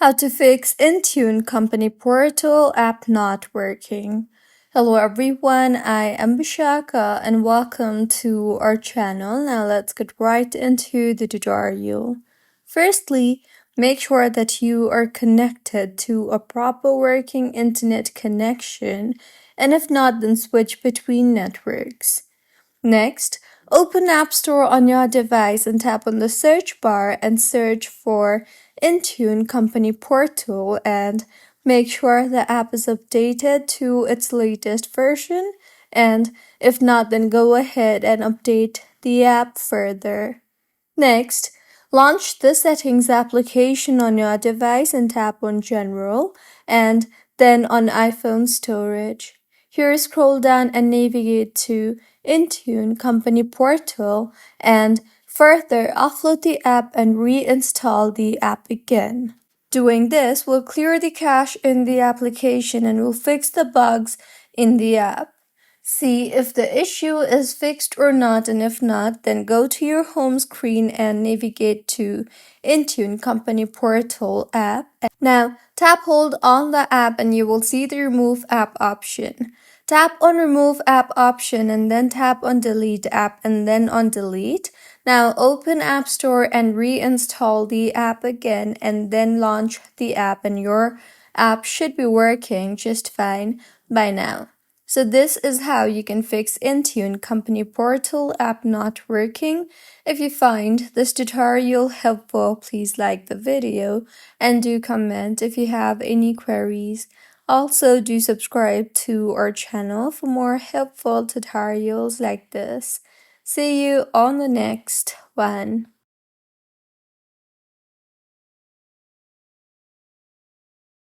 How to fix Intune Company Portal app not working. Hello everyone, I am Bishaka and welcome to our channel. Now let's get right into the tutorial. Firstly, make sure that you are connected to a proper working internet connection, and if not, then switch between networks. Next, open App Store on your device and tap on the search bar and search for Intune Company Portal and make sure the app is updated to its latest version, and if not, then go ahead and update the app further. Next, launch the Settings application on your device and tap on General and then on iPhone Storage. Here, scroll down and navigate to Intune Company Portal and further offload the app and reinstall the app again. Doing this will clear the cache in the application and will fix the bugs in the app. See if the issue is fixed or not, and if not, then go to your home screen and navigate to Intune Company Portal app. Now, tap hold on the app and you will see the Remove App option. Tap on Remove App option and then tap on Delete App and then on Delete. Now, open App Store and reinstall the app again and then launch the app, and your app should be working just fine by now. So this is how you can fix Intune Company Portal app not working. If you find this tutorial helpful, please like the video and do comment if you have any queries. Also, do subscribe to our channel for more helpful tutorials like this. See you on the next one.